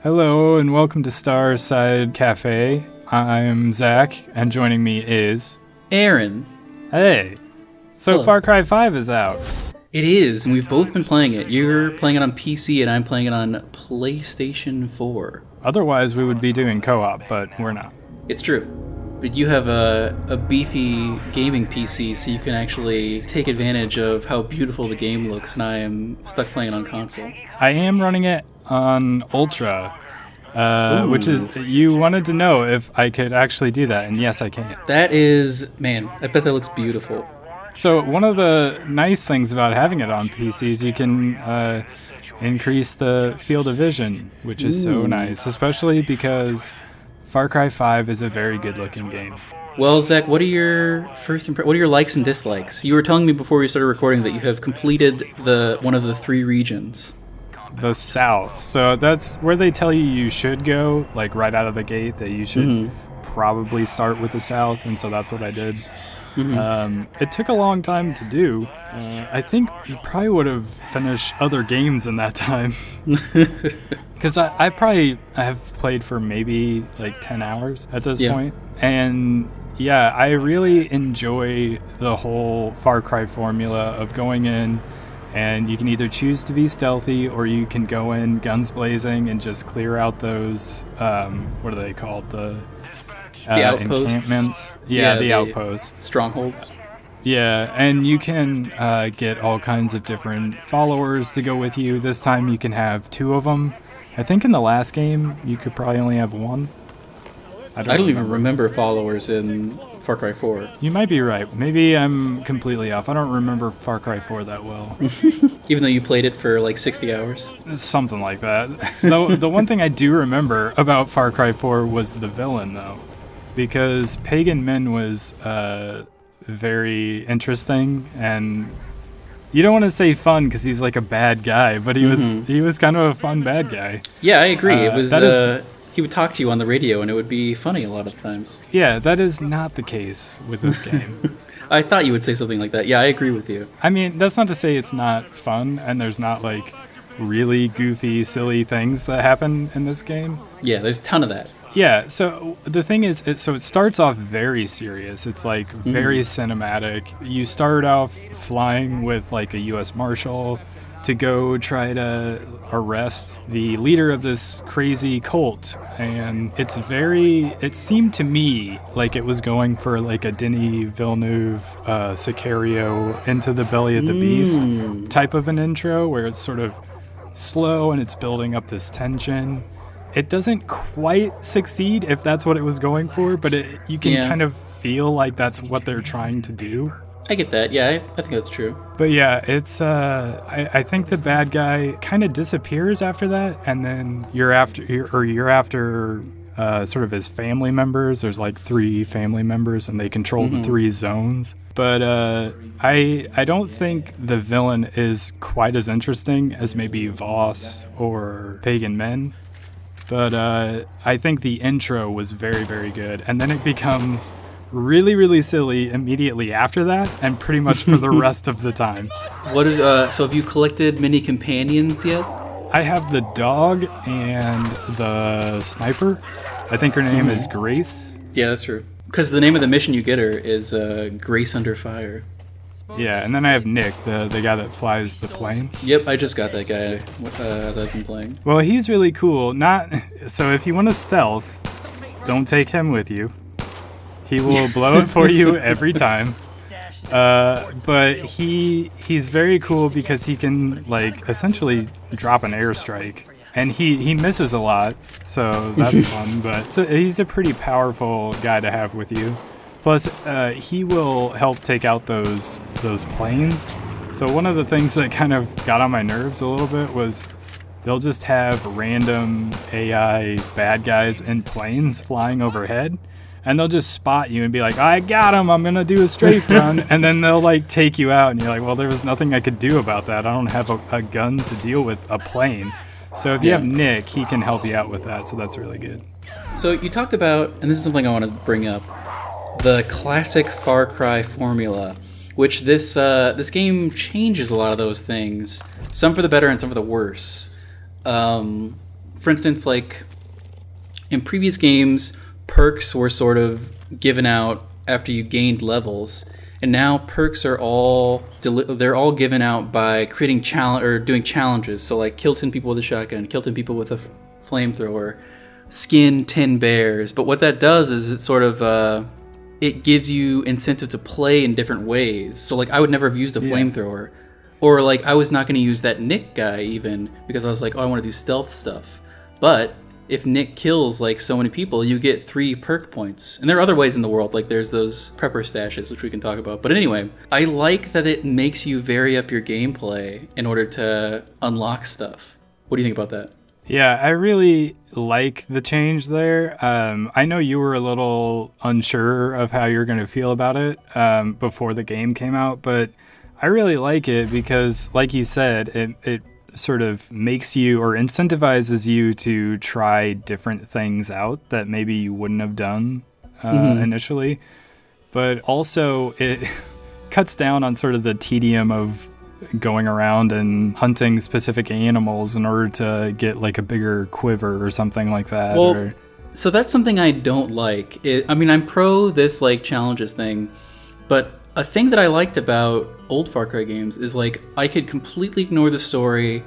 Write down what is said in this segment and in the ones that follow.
Hello and welcome to Starside Cafe. I'm Zach, and joining me is... Aaron. Hey. So Hello. Far Cry 5 is out. It is, and we've both been playing it. You're playing it on PC, and I'm playing it on PlayStation 4. Otherwise, we would be doing co-op, but we're not. It's true. But you have a beefy gaming PC, so you can actually take advantage of how beautiful the game looks, and I am stuck playing it on console. I am running it on Ultra, which is... You wanted to know if I could actually do that, and yes, I can. That is... Man, I bet that looks beautiful. So one of the nice things about having it on PC is you can increase the field of vision, which is so nice, especially because Far Cry 5 is a very good-looking game. Well, Zach, what are your what are your likes and dislikes? You were telling me before we started recording that you have completed one of the 3 regions. The South. So that's where they tell you should go, like right out of the gate, that you should probably start with the South, and so that's what I did. It took a long time to do. I think you probably would have finished other games in that time. Because I probably have played for maybe like 10 hours at this point. And yeah, I really enjoy the whole Far Cry formula of going in, and you can either choose to be stealthy or you can go in guns blazing and just clear out those, what are they called? The outposts. Encampments. Yeah, the outposts. Strongholds. Yeah, and you can get all kinds of different followers to go with you. This time you can have 2 of them. I think in the last game you could probably only have 1. I don't even remember followers in Far Cry 4. You might be right. Maybe I'm completely off. I don't remember Far Cry 4 that well. Even though you played it for like 60 hours? Something like that. The one thing I do remember about Far Cry 4 was the villain, though. Because Pagan Min was very interesting, and you don't want to say fun because he's like a bad guy, but he was kind of a fun bad guy. Yeah, I agree. It was he would talk to you on the radio, and it would be funny a lot of times. Yeah, that is not the case with this game. I thought you would say something like that. Yeah, I agree with you. I mean, that's not to say it's not fun, and there's not like really goofy, silly things that happen in this game. Yeah, there's a ton of that. Yeah, so the thing is, it starts off very serious. It's like very cinematic. You start off flying with like a U.S. Marshal to go try to arrest the leader of this crazy cult. And it seemed to me like it was going for like a Denis Villeneuve, Sicario, Into the Belly of the Beast type of an intro where it's sort of slow and it's building up this tension. It doesn't quite succeed if that's what it was going for, but you can kind of feel like that's what they're trying to do. I get that. Yeah, I think that's true. But yeah, it's I think the bad guy kind of disappears after that, and then you're after sort of his family members. There's like 3 family members, and they control the 3 zones. But I don't think the villain is quite as interesting as maybe Voss or Pagan Min. But I think the intro was very, very good. And then it becomes really, really silly immediately after that, and pretty much for the rest of the time. So have you collected many companions yet? I have the dog and the sniper. I think her name is Grace. Yeah, that's true. Because the name of the mission you get her is Grace Under Fire. Yeah, and then I have Nick, the guy that flies the plane. Yep, I just got that guy as I've been playing. Well, he's really cool. So if you want to stealth, don't take him with you. He will blow it for you every time. But he's very cool because he can like essentially drop an airstrike. And he misses a lot, so that's fun. But he's a pretty powerful guy to have with you. Plus, he will help take out those planes. So one of the things that kind of got on my nerves a little bit was they'll just have random AI bad guys in planes flying overhead. And they'll just spot you and be like, I got him, I'm going to do a strafe run. And then they'll like take you out and you're like, well, there was nothing I could do about that. I don't have a gun to deal with a plane. So if you have Nick, he can help you out with that. So that's really good. So you talked about, and this is something I want to bring up, the classic Far Cry formula which this game changes a lot of those things, some for the better and some for the worse. For instance, like in previous games, perks were sort of given out after you gained levels, and now perks are they're all given out by creating challenge or doing challenges. So like kill 10 people with a shotgun, kill 10 people with a flamethrower, skin 10 bears. But what that does is it sort of it gives you incentive to play in different ways. So like I would never have used a flamethrower, or like I was not going to use that Nick guy even because I was like, oh, I want to do stealth stuff. But if Nick kills like so many people, you get 3 perk points. And there are other ways in the world, like there's those prepper stashes, which we can talk about. But anyway, I like that it makes you vary up your gameplay in order to unlock stuff. What do you think about that? Yeah, I really like the change there. I know you were a little unsure of how you're going to feel about it before the game came out, but I really like it because, like you said, it sort of makes you or incentivizes you to try different things out that maybe you wouldn't have done initially. But also it cuts down on sort of the tedium of going around and hunting specific animals in order to get like a bigger quiver or something like that. Well, so that's something I don't like. I mean, I'm pro this like challenges thing, but a thing that I liked about old Far Cry games is like I could completely ignore the story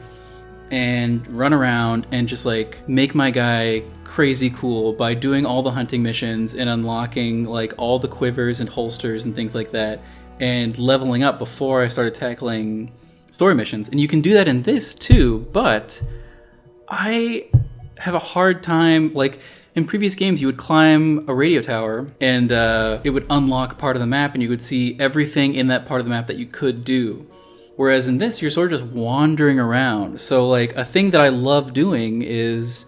and run around and just like make my guy crazy cool by doing all the hunting missions and unlocking like all the quivers and holsters and things like that and leveling up before I started tackling story missions. And you can do that in this too, but I have a hard time, like in previous games you would climb a radio tower and it would unlock part of the map and you would see everything in that part of the map that you could do. Whereas in this, you're sort of just wandering around. So like a thing that I love doing is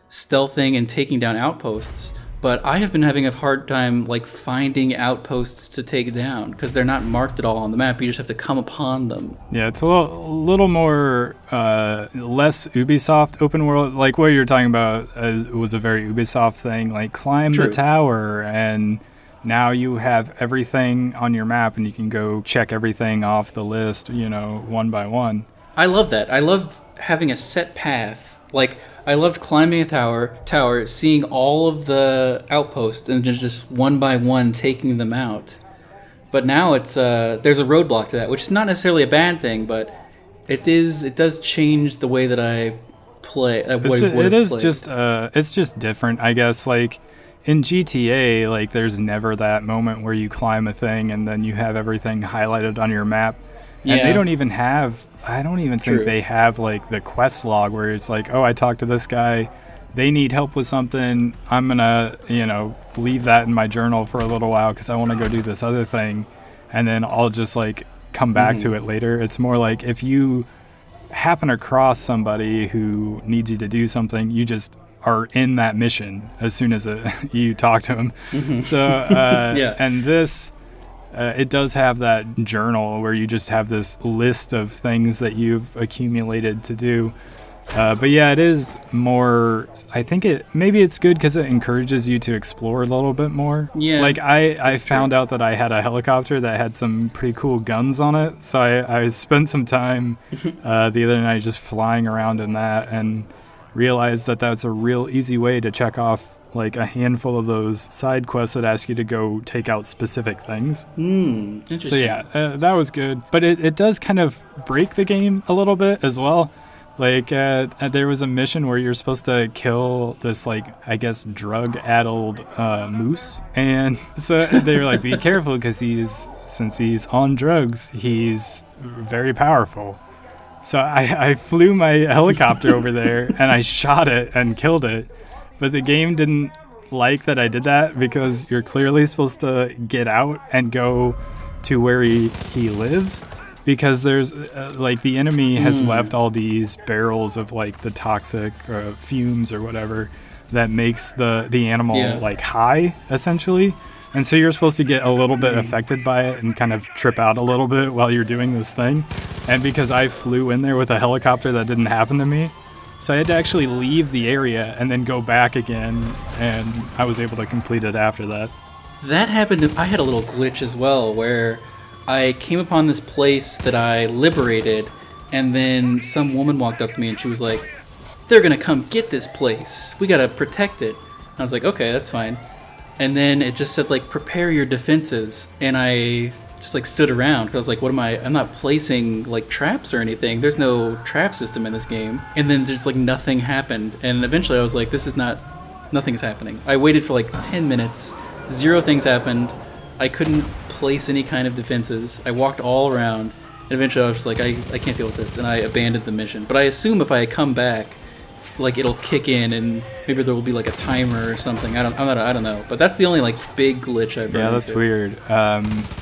stealthing and taking down outposts. But I have been having a hard time like finding outposts to take down because they're not marked at all on the map. You just have to come upon them. Yeah, it's a little more less Ubisoft open world. Like what you're talking about was a very Ubisoft thing. Like climb the tower and now you have everything on your map and you can go check everything off the list, one by one. I love that. I love having a set path. Like I loved climbing a tower, seeing all of the outposts and just one by one taking them out. But now it's there's a roadblock to that, which is not necessarily a bad thing, but it does change the way that I play. It's just different, I guess. Like in GTA, like there's never that moment where you climb a thing and then you have everything highlighted on your map. And they don't even have, I don't even think they have like the quest log where it's like, oh, I talked to this guy, they need help with something, I'm gonna, leave that in my journal for a little while because I want to go do this other thing, and then I'll just like come back to it later. It's more like if you happen across somebody who needs you to do something, you just are in that mission as soon as you talk to them. So, and this... it does have that journal where you just have this list of things that you've accumulated to do. But yeah, it is more, I think maybe it's good because it encourages you to explore a little bit more. Yeah. Like I found out that I had a helicopter that had some pretty cool guns on it. So I spent some time the other night just flying around in that and realized that that's a real easy way to check off like a handful of those side quests that ask you to go take out specific things. Interesting. So yeah, that was good. But it does kind of break the game a little bit as well. Like there was a mission where you're supposed to kill this like, I guess, drug-addled moose. And so they were like, be careful because since he's on drugs, he's very powerful. So I flew my helicopter over there and I shot it and killed it. But the game didn't like that I did that because you're clearly supposed to get out and go to where he lives. Because there's like the enemy has left all these barrels of like the toxic fumes or whatever that makes the animal like high essentially. And so you're supposed to get a little bit affected by it and kind of trip out a little bit while you're doing this thing. And because I flew in there with a helicopter, that didn't happen to me. So I had to actually leave the area and then go back again, and I was able to complete it after that. That happened. I had a little glitch as well where I came upon this place that I liberated, and then some woman walked up to me and she was like, "They're gonna come get this place. We gotta protect it." I was like, "Okay, that's fine." And then it just said like, "Prepare your defenses," and I just like stood around because I was like, "What am I? I'm not placing like traps or anything. There's no trap system in this game." And then just like nothing happened, and eventually I was like, "This is not. Nothing's happening." I waited for like 10 minutes. 0 things happened. I couldn't place any kind of defenses. I walked all around, and eventually I was just like, I can't deal with this, and I abandoned the mission. But I assume if I come back, like it'll kick in, and maybe there will be like a timer or something. I don't know. But that's the only like big glitch I've run Yeah, that's into. weird.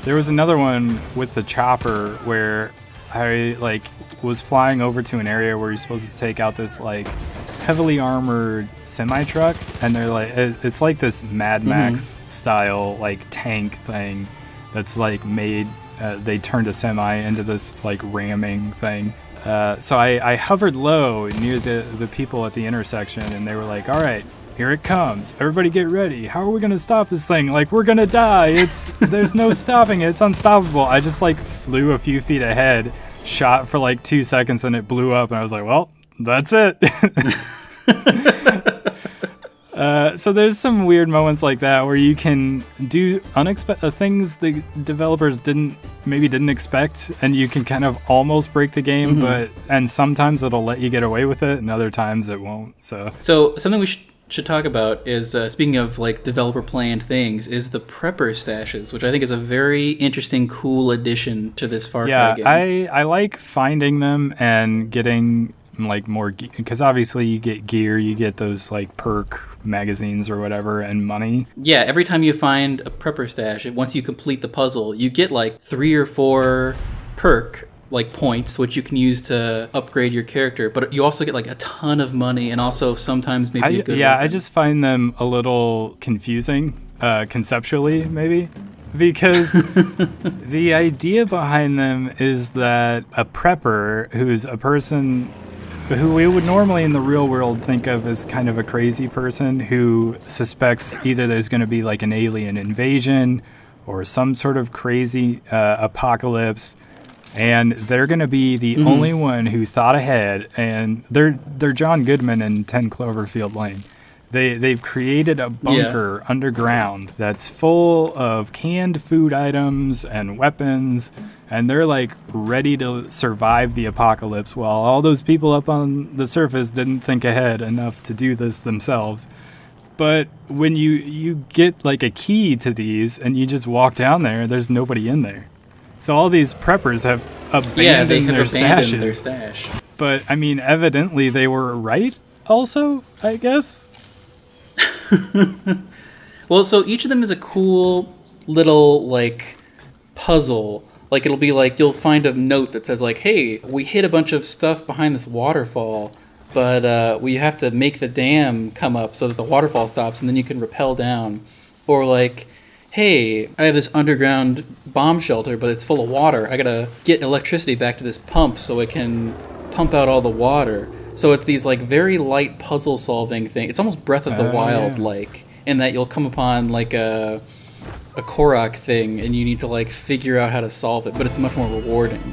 There was another one with the chopper where I like was flying over to an area where you're supposed to take out this like heavily armored semi truck, and they're like it's like this Mad Max style like tank thing that's like made. They turned a semi into this like ramming thing. So I hovered low near the people at the intersection, and they were like, "All right, here it comes. Everybody get ready. How are we gonna stop this thing? Like, we're gonna die. There's no stopping it. It's unstoppable." I just like flew a few feet ahead, shot for like 2 seconds, and it blew up, and I was like, "Well, that's it." So there's some weird moments like that where you can do unexpected things the developers didn't expect, and you can kind of almost break the game, and sometimes it'll let you get away with it, and other times it won't. So something we should talk about is, speaking of like developer planned things, is the prepper stashes, which I think is a very interesting, cool addition to this Far Cry game. Yeah, I like finding them and getting like more, because obviously you get gear, you get those like perk magazines or whatever, and money. Yeah, every time you find a prepper stash, once you complete the puzzle, you get like 3 or 4 perk like points, which you can use to upgrade your character, but you also get like a ton of money, and also sometimes maybe a good weapon. I just find them a little confusing conceptually, maybe, because the idea behind them is that a prepper, who's a person who we would normally in the real world think of as kind of a crazy person who suspects either there's going to be like an alien invasion or some sort of crazy apocalypse, and they're going to be the only one who thought ahead, and they're John Goodman in 10 Cloverfield Lane. They've created a bunker underground that's full of canned food items and weapons, and they're like ready to survive the apocalypse, while all those people up on the surface didn't think ahead enough to do this themselves. But when you get like a key to these and you just walk down there, there's nobody in there. So all these preppers have abandoned their stash. But I mean, evidently they were right also, I guess. Well, so each of them is a cool little like puzzle. Like it'll be like you'll find a note that says like, "Hey, we hid a bunch of stuff behind this waterfall, but we have to make the dam come up so that the waterfall stops, and then you can rappel down." Or like, "Hey, I have this underground bomb shelter, but it's full of water. I gotta get electricity back to this pump so it can pump out all the water." So it's these like very light puzzle solving thing. It's almost Breath of the Wild like, in that you'll come upon like a Korok thing, and you need to like figure out how to solve it, but it's much more rewarding.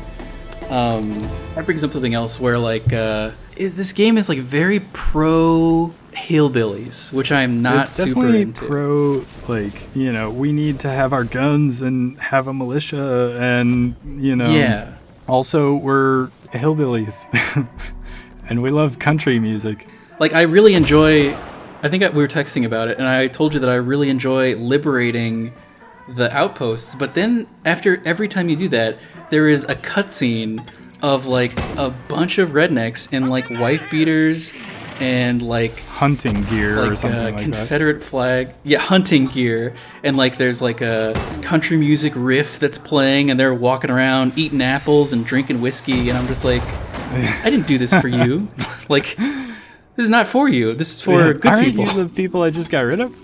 That brings up something else where like this game is like very pro hillbillies, which I'm not super into. It's definitely pro, like, you know, we need to have our guns and have a militia, and you know, also we're hillbillies. And we love country music. Like, I really enjoy... I think we were texting about it, and I told you that I really enjoy liberating the outposts. But then, after every time you do that, there is a cutscene of, like, a bunch of rednecks in, like, wife beaters and, like... hunting gear or something like Confederate flag. Yeah, hunting gear. And, like, there's, like, a country music riff that's playing, and they're walking around eating apples and drinking whiskey, and I'm just like... I didn't do this for you. Like, this is not for you. This is for good people. Aren't you the people I just got rid of?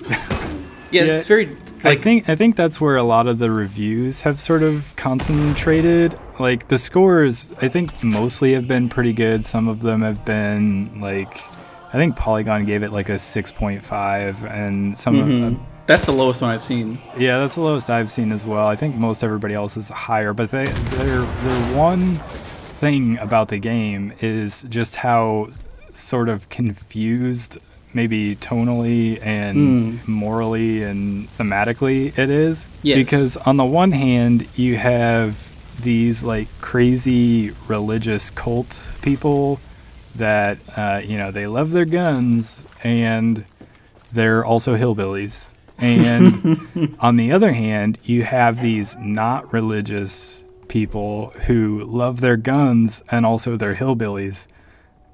Yeah, it's very... Like, I think that's where a lot of the reviews have sort of concentrated. Like, the scores, I think, mostly have been pretty good. Some of them have been, like... I think Polygon gave it, like, a 6.5, and some of them... That's the lowest one I've seen. Yeah, that's the lowest I've seen as well. I think most everybody else is higher, but their one thing about the game is just how sort of confused, maybe tonally and morally and thematically it is. Yes. Because on the one hand, you have these like crazy religious cult people that they love their guns and they're also hillbillies. And on the other hand, you have these not religious people who love their guns and also they're hillbillies.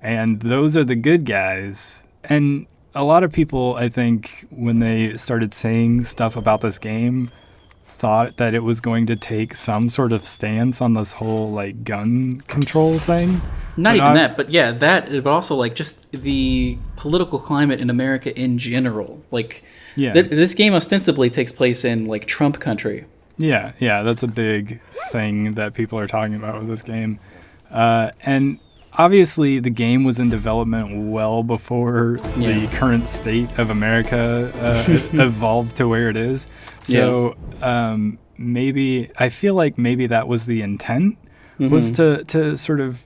And those are the good guys. And a lot of people, I think, when they started saying stuff about this game, thought that it was going to take some sort of stance on this whole like gun control thing. Not even that, but yeah, that, but also like just the political climate in America in general. Like, yeah, this game ostensibly takes place in like Trump country. Yeah, that's a big thing that people are talking about with this game. And obviously the game was in development well before the current state of America evolved to where it is. So maybe, I feel like maybe that was the intent, was to sort of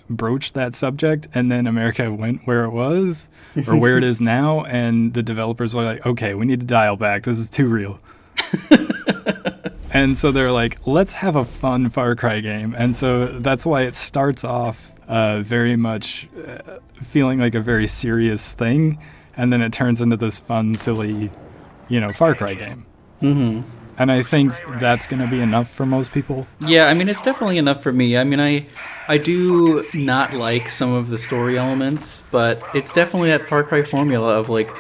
broach that subject, and then America went where it was, or where it is now, and the developers were like, okay, we need to dial back. This is too real. And so they're like, let's have a fun Far Cry game. And so that's why it starts off very much feeling like a very serious thing, and then it turns into this fun, silly, Far Cry game. Mm-hmm. And I think that's going to be enough for most people. Yeah, I mean, it's definitely enough for me. I mean, I do not like some of the story elements, but it's definitely that Far Cry formula of, like,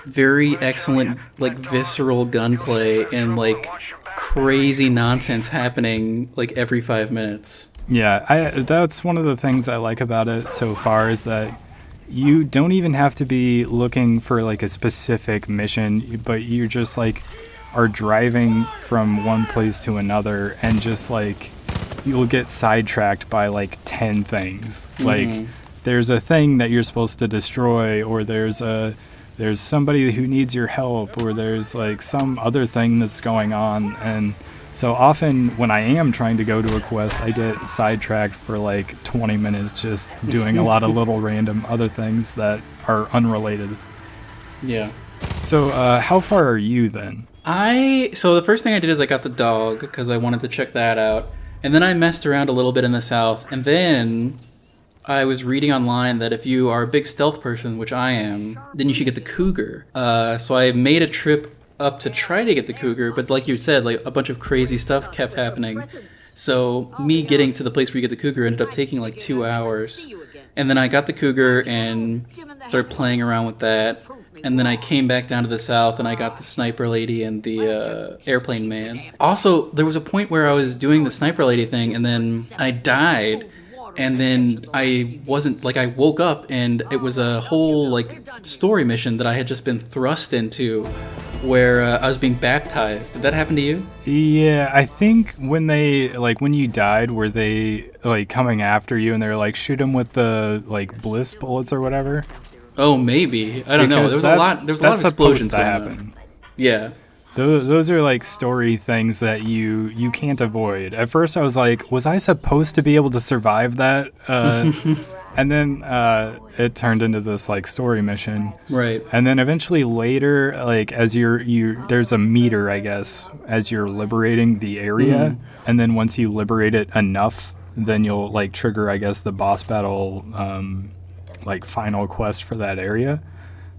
very excellent, like, visceral gunplay and, like, crazy nonsense happening, like, every 5 minutes. Yeah, that's one of the things I like about it so far, is that you don't even have to be looking for, like, a specific mission, but you're just, like, are driving from one place to another, and just, like, you'll get sidetracked by, like, 10 things. Like, there's a thing that you're supposed to destroy, or there's somebody who needs your help, or there's, like, some other thing that's going on. And so often when I am trying to go to a quest, I get sidetracked for, like, 20 minutes just doing a lot of little random other things that are unrelated. Yeah. So how far are you then? So the first thing I did is I got the dog, because I wanted to check that out. And then I messed around a little bit in the south, and then I was reading online that if you are a big stealth person, which I am, then you should get the cougar. So I made a trip up to try to get the cougar, but like you said, like a bunch of crazy stuff kept happening. So me getting to the place where you get the cougar ended up taking like 2 hours. And then I got the cougar and started playing around with that. And then I came back down to the south and I got the sniper lady and the airplane man. Also, there was a point where I was doing the sniper lady thing and then I died. And then I woke up and it was a whole, like, story mission that I had just been thrust into where I was being baptized. Did that happen to you? Yeah, I think when you died, were they, like, coming after you and they're like, shoot them with the, like, bliss bullets or whatever? Oh, maybe. I don't know. There was a lot of explosions to happen. Yeah. Those are, like, story things that you can't avoid. At first I was like, was I supposed to be able to survive that? And then it turned into this, like, story mission. Right. And then eventually later, like, as there's a meter, I guess, as you're liberating the area. And then once you liberate it enough, then you'll, like, trigger, I guess, the boss battle, like, final quest for that area.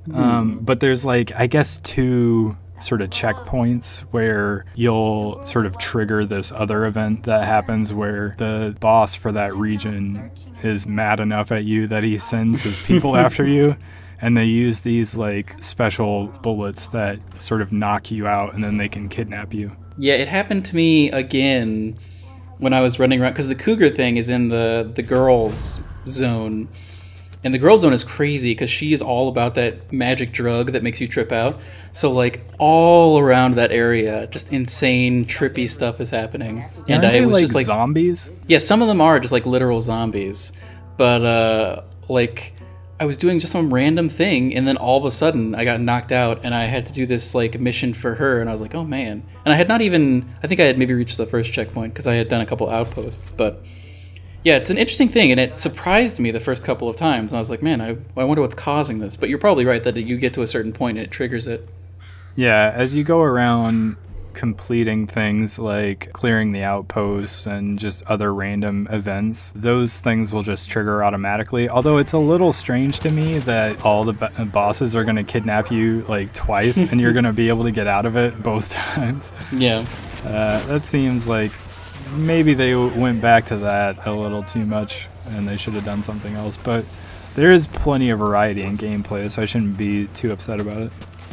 But there's, like, I guess 2 sort of checkpoints where you'll sort of trigger this other event that happens where the boss for that region is mad enough at you that he sends his people after you, and they use these, like, special bullets that sort of knock you out and then they can kidnap you. Yeah, it happened to me again when I was running around, because the cougar thing is in the girls zone. And the girl zone is crazy because she is all about that magic drug that makes you trip out. So, like, all around that area, just insane, trippy stuff is happening. And I was just like zombies? Yeah, some of them are just like literal zombies. But, like, I was doing just some random thing, and then all of a sudden I got knocked out, and I had to do this like mission for her, and I was like, oh man. And I had not even, I think I had maybe reached the first checkpoint because I had done a couple outposts, but yeah, it's an interesting thing, and it surprised me the first couple of times. And I was like, man, I wonder what's causing this. But you're probably right that you get to a certain point and it triggers it. Yeah, as you go around completing things like clearing the outposts and just other random events, those things will just trigger automatically. Although it's a little strange to me that all the bosses are going to kidnap you like twice and you're going to be able to get out of it both times. Yeah. That seems like maybe they went back to that a little too much and they should have done something else. But there is plenty of variety in gameplay, so I shouldn't be too upset about it.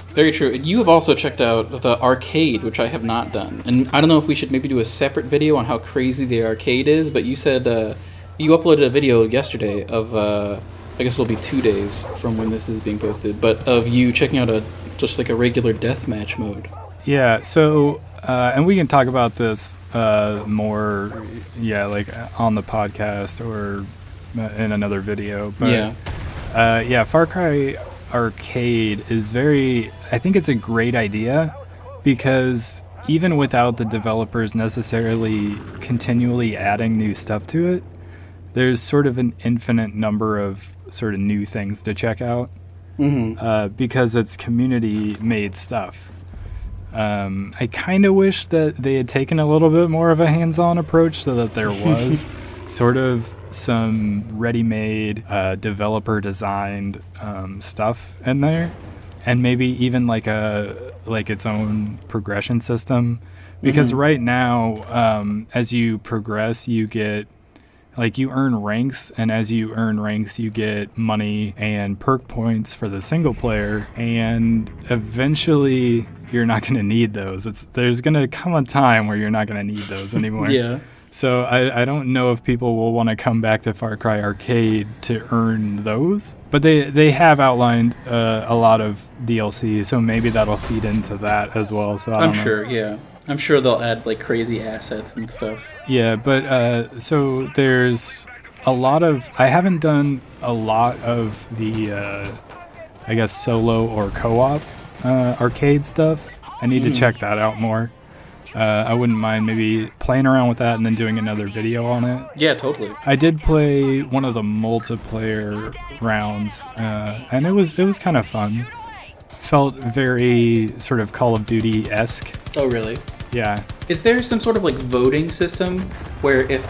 Very true. You have also checked out the arcade, which I have not done. And I don't know if we should maybe do a separate video on how crazy the arcade is, but you said you uploaded a video yesterday of, I guess it'll be 2 days from when this is being posted, but of you checking out just like a regular deathmatch mode. Yeah, so, and we can talk about this more, like on the podcast or in another video. But, yeah, Far Cry Arcade is I think it's a great idea because even without the developers necessarily continually adding new stuff to it, there's sort of an infinite number of sort of new things to check out because it's community-made stuff. I kind of wish that they had taken a little bit more of a hands-on approach so that there was sort of some ready-made, developer-designed stuff in there, and maybe even like its own progression system. Because right now, as you progress, you get you earn ranks, and as you earn ranks, you get money and perk points for the single player, and eventually you're not going to need those. There's going to come a time where you're not going to need those anymore. Yeah. So I don't know if people will want to come back to Far Cry Arcade to earn those. But they have outlined a lot of DLC, so maybe that'll feed into that as well. So I'm sure, yeah. I'm sure they'll add like crazy assets and stuff. Yeah, but so there's a lot of... I haven't done a lot of the, I guess, solo or co-op arcade stuff. I need to check that out more. I wouldn't mind maybe playing around with that and then doing another video on it. Yeah, totally. I did play one of the multiplayer rounds, and it was kind of fun. Felt very sort of Call of Duty-esque. Oh, really? Yeah. Is there some sort of like voting system where if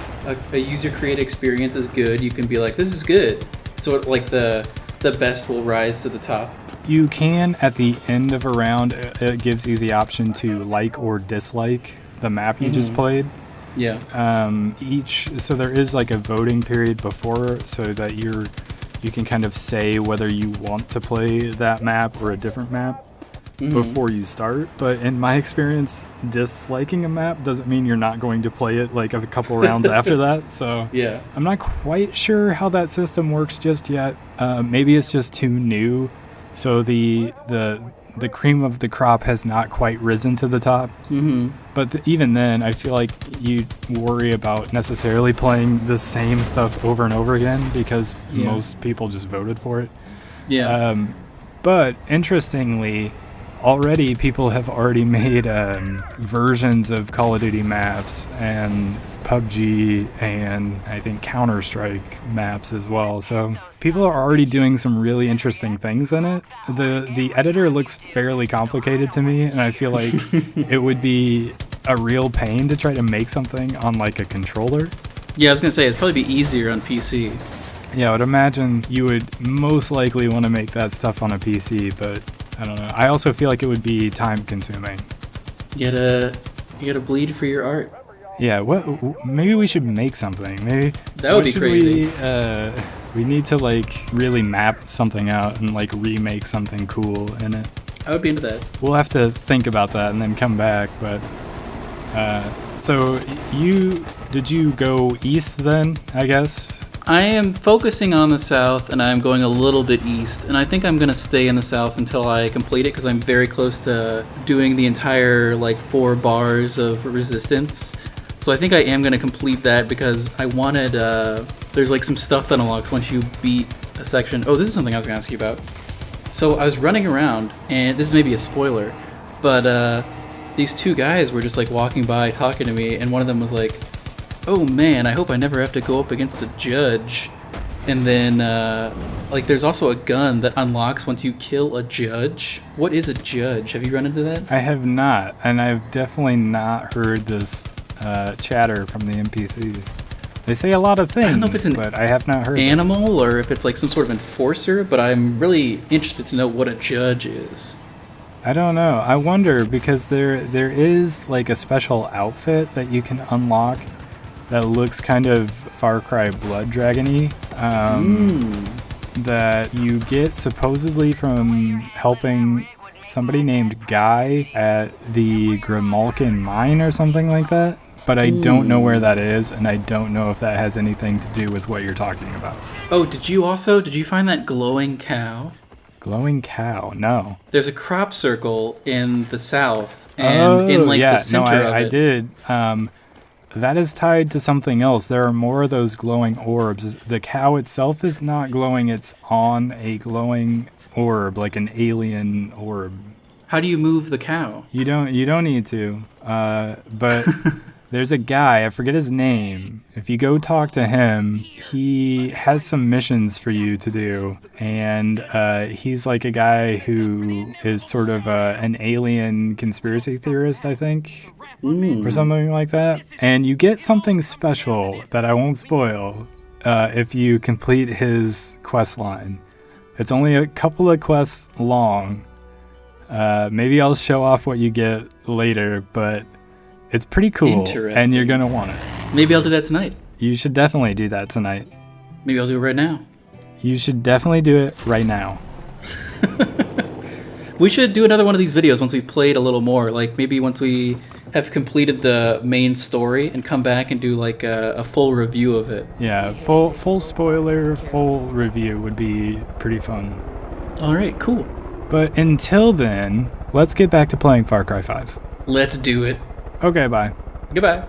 a user-created experience is good, you can be like, this is good? So like the best will rise to the top? You can, at the end of a round, it gives you the option to like or dislike the map you just played. Yeah. So there is like a voting period before, so that you can kind of say whether you want to play that map or a different map before you start. But in my experience, disliking a map doesn't mean you're not going to play it like a couple rounds after that. So yeah, I'm not quite sure how that system works just yet. Maybe it's just too new. So the cream of the crop has not quite risen to the top. But even then, I feel like you worry about necessarily playing the same stuff over and over again because most people just voted for it. Yeah. But interestingly, already people have already made versions of Call of Duty maps and PUBG and I think Counter-Strike maps as well. So people are already doing some really interesting things in it. The editor looks fairly complicated to me, and I feel like it would be a real pain to try to make something on like a controller. Yeah, I was gonna say it'd probably be easier on PC. Yeah, I would imagine you would most likely want to make that stuff on a PC, but I don't know. I also feel like it would be time consuming. You gotta bleed for your art. Yeah, maybe we should make something. Maybe that would be crazy. We need to like really map something out and like remake something cool in it. I would be into that. We'll have to think about that and then come back. But so did you go east then? I guess. I am focusing on the south, and I'm going a little bit east, and I think I'm going to stay in the south until I complete it, because I'm very close to doing the entire, 4 bars of resistance. So I think I am going to complete that, because I wanted, there's, some stuff that unlocks once you beat a section. Oh, this is something I was going to ask you about. So I was running around, and this is maybe a spoiler, but these two guys were just like walking by talking to me, and one of them was like, "Oh man, I hope I never have to go up against a judge." And then like there's also a gun that unlocks once you kill a judge. What is a judge? Have you run into that? I have not, and I've definitely not heard this chatter from the NPCs. They say a lot of things, I don't know if it's an but I have not heard animal or if it's like some sort of enforcer, but I'm really interested to know what a judge is. I don't know. I wonder because there is like a special outfit that you can unlock that looks kind of Far Cry Blood Dragon-y, that you get supposedly from helping somebody named Guy at the Grimalkin mine or something like that. But I don't know where that is, and I don't know if that has anything to do with what you're talking about. Oh, did you find that glowing cow? Glowing cow? No. There's a crop circle in the south, and in like the center of it. I did. That is tied to something else. There are more of those glowing orbs. The cow itself is not glowing, it's on a glowing orb, like an alien orb. How do you move the cow? You don't need to. But there's a guy, I forget his name. If you go talk to him, he has some missions for you to do. And he's like a guy who is sort of an alien conspiracy theorist, I think. Or something like that. And you get something special that I won't spoil if you complete his quest line. It's only a couple of quests long. Maybe I'll show off what you get later, but it's pretty cool, and you're going to want it. Maybe I'll do that tonight. You should definitely do that tonight. Maybe I'll do it right now. You should definitely do it right now. We should do another one of these videos once we've played a little more. Like maybe once we have completed the main story and come back and do like a full review of it. Yeah, full spoiler, full review would be pretty fun. All right, cool. But until then, let's get back to playing Far Cry 5. Let's do it. Okay, bye. Goodbye.